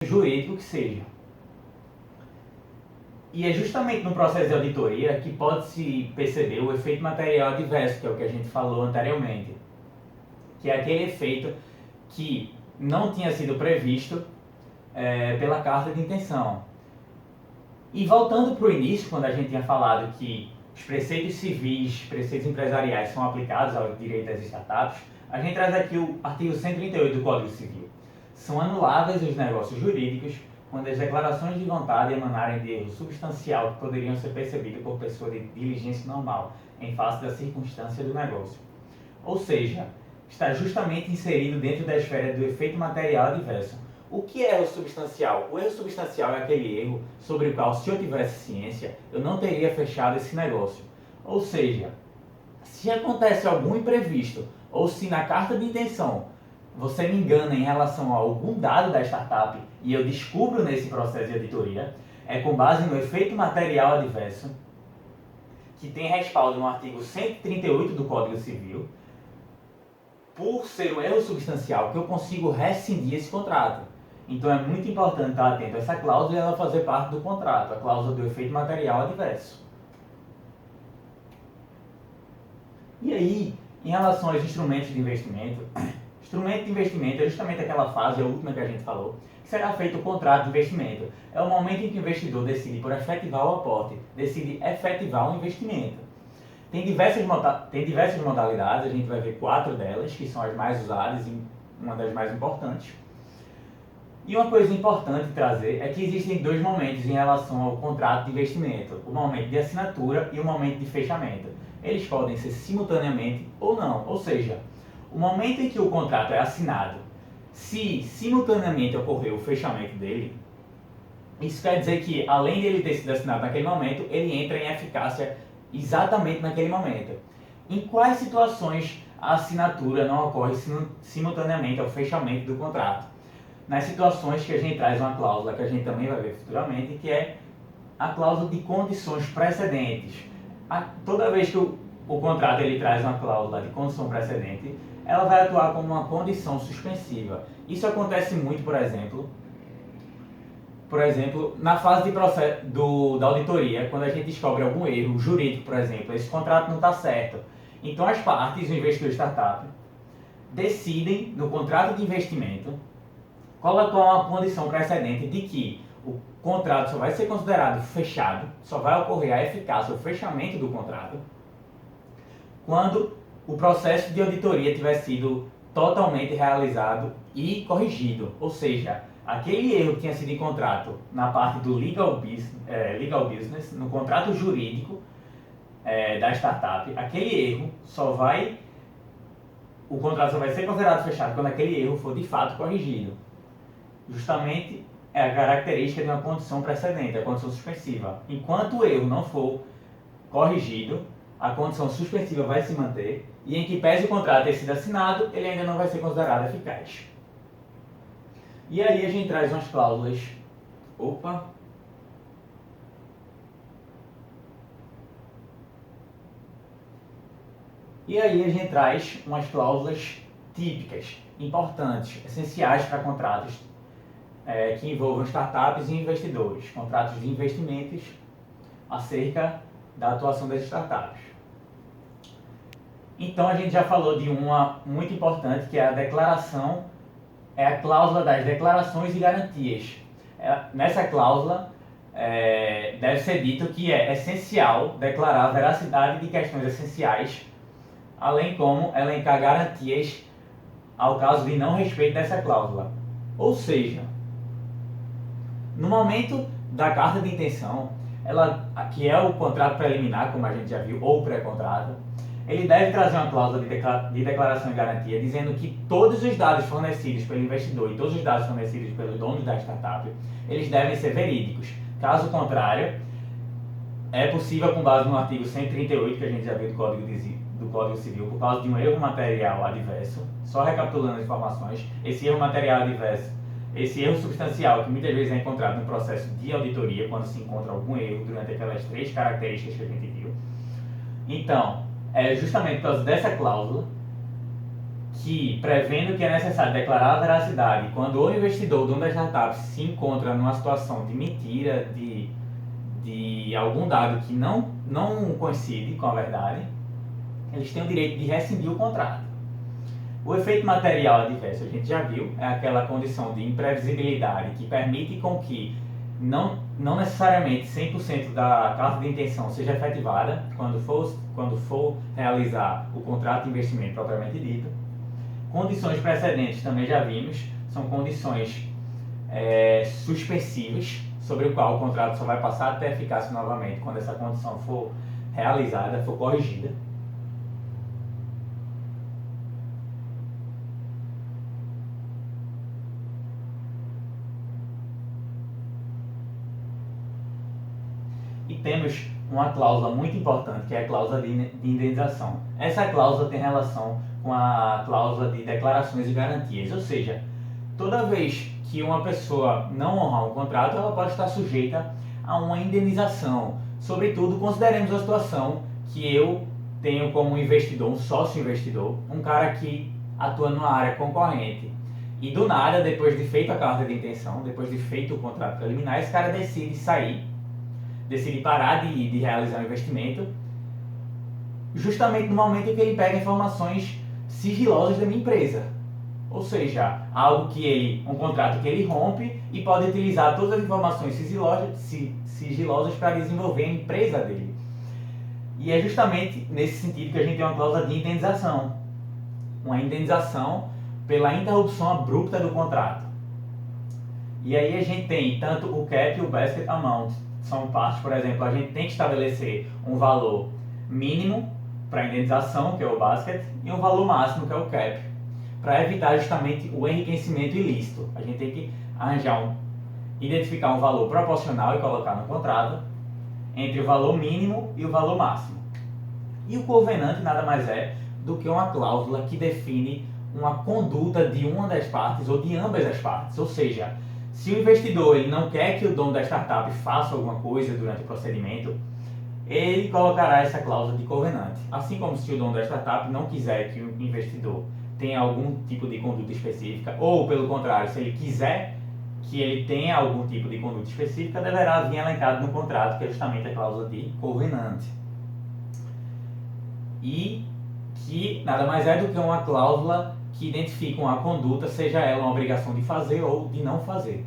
jurídico que seja. E é justamente no processo de auditoria que pode-se perceber o efeito material adverso, que é o que a gente falou anteriormente, que é aquele efeito que não tinha sido previsto pela carta de intenção. E voltando para o início, quando a gente tinha falado que os preceitos civis, preceitos empresariais são aplicados ao direito das startups, a gente traz aqui o artigo 138 do Código Civil. São anuláveis os negócios jurídicos quando as declarações de vontade emanarem de erro substancial que poderiam ser percebidos por pessoa de diligência normal, em face da circunstância do negócio. Ou seja, está justamente inserido dentro da esfera do efeito material adverso. O que é erro substancial? O erro substancial é aquele erro sobre o qual, se eu tivesse ciência, eu não teria fechado esse negócio. Ou seja, se acontece algum imprevisto, ou se na carta de intenção você me engana em relação a algum dado da startup e eu descubro nesse processo de auditoria, é com base no efeito material adverso, que tem respaldo no artigo 138 do Código Civil, por ser um erro substancial que eu consigo rescindir esse contrato. Então é muito importante estar atento a essa cláusula e ela fazer parte do contrato, a cláusula do efeito material adverso. E aí, em relação aos instrumentos de investimento, instrumento de investimento é justamente aquela fase, a última que a gente falou, que será feito o contrato de investimento. É o momento em que o investidor decide por efetivar o aporte, decide efetivar o investimento. Tem diversas modalidades, a gente vai ver 4 delas, que são as mais usadas e uma das mais importantes. E uma coisa importante trazer é que existem 2 momentos em relação ao contrato de investimento, o momento de assinatura e o momento de fechamento. Eles podem ser simultaneamente ou não, ou seja, o momento em que o contrato é assinado, se simultaneamente ocorrer o fechamento dele, isso quer dizer que, além de ele ter sido assinado naquele momento, ele entra em eficácia exatamente naquele momento. Em quais situações a assinatura não ocorre simultaneamente ao fechamento do contrato? Nas situações que a gente traz uma cláusula que a gente também vai ver futuramente, que é a cláusula de condições precedentes. Toda vez que o contrato ele traz uma cláusula de condição precedente, ela vai atuar como uma condição suspensiva. Isso acontece muito, por exemplo, na fase de processo da auditoria, quando a gente descobre algum erro jurídico, por exemplo, esse contrato não está certo. Então as partes, o investidor startup, decidem no contrato de investimento colocar uma condição precedente de que o contrato só vai ser considerado fechado, só vai ocorrer a eficácia, o fechamento do contrato, quando o processo de auditoria tiver sido totalmente realizado e corrigido. Ou seja, aquele erro que tinha sido encontrado na parte do legal business, no contrato jurídico da startup, aquele erro o contrato só vai ser considerado fechado quando aquele erro for de fato corrigido. Justamente é a característica de uma condição precedente, a condição suspensiva. Enquanto o erro não for corrigido, a condição suspensiva vai se manter e, em que pese o contrato ter sido assinado, ele ainda não vai ser considerado eficaz. E aí a gente traz umas cláusulas. E aí a gente traz umas cláusulas típicas, importantes, essenciais para contratos que envolvam startups e investidores, contratos de investimentos acerca da atuação das startups. Então a gente já falou de uma muito importante, que é a declaração, é a cláusula das declarações e garantias. Nessa cláusula deve ser dito que é essencial declarar a veracidade de questões essenciais, além como elencar garantias ao caso de não respeito dessa cláusula. Ou seja, no momento da carta de intenção, que é o contrato preliminar, como a gente já viu, ou pré-contrato, ele deve trazer uma cláusula de declaração e garantia dizendo que todos os dados fornecidos pelo investidor e todos os dados fornecidos pelos donos da startup, eles devem ser verídicos. Caso contrário, é possível, com base no artigo 138, que a gente já viu do Código Civil, por causa de um erro material adverso, só recapitulando as informações, esse erro material adverso, esse erro substancial, que muitas vezes é encontrado no processo de auditoria, quando se encontra algum erro durante aquelas 3 características que a gente viu. Então, é justamente por causa dessa cláusula que, prevendo que é necessário declarar a veracidade quando o investidor, o dono da startup, se encontra numa situação de mentira, de algum dado que não coincide com a verdade, eles têm o direito de rescindir o contrato. O efeito material adverso, a gente já viu, é aquela condição de imprevisibilidade que permite com que não necessariamente 100% da carta de intenção seja efetivada quando for realizar o contrato de investimento propriamente dito. Condições precedentes também já vimos, são condições suspensivas, sobre o qual o contrato só vai passar a ter eficácia novamente quando essa condição for realizada, for corrigida. E temos uma cláusula muito importante, que é a cláusula de indenização. Essa cláusula tem relação com a cláusula de declarações e garantias, ou seja, toda vez que uma pessoa não honrar um contrato, ela pode estar sujeita a uma indenização. Sobretudo, consideremos a situação que eu tenho como investidor, um sócio investidor, um cara que atua numa área concorrente. E do nada, depois de feita a carta de intenção, depois de feito o contrato preliminar, esse cara decide sair, decide parar de realizar o investimento, justamente no momento em que ele pega informações sigilosas da minha empresa. Ou seja, um contrato que ele rompe e pode utilizar todas as informações sigilosas para desenvolver a empresa dele. E é justamente nesse sentido que a gente tem uma cláusula de indenização. Uma indenização pela interrupção abrupta do contrato. E aí a gente tem tanto o cap e o basket amount. São partes, por exemplo, a gente tem que estabelecer um valor mínimo para a indenização, que é o basket, e um valor máximo, que é o cap, para evitar justamente o enriquecimento ilícito. A gente tem que identificar um valor proporcional e colocar no contrato entre o valor mínimo e o valor máximo. E o covenant nada mais é do que uma cláusula que define uma conduta de uma das partes ou de ambas as partes. Ou seja, se o investidor ele não quer que o dono da startup faça alguma coisa durante o procedimento, ele colocará essa cláusula de covenant. Assim como se o dono da startup não quiser que o investidor tenha algum tipo de conduta específica, ou pelo contrário, se ele quiser que ele tenha algum tipo de conduta específica, deverá vir elencado no contrato, que é justamente a cláusula de covenant. E que nada mais é do que uma cláusula que identifica uma conduta, seja ela uma obrigação de fazer ou de não fazer.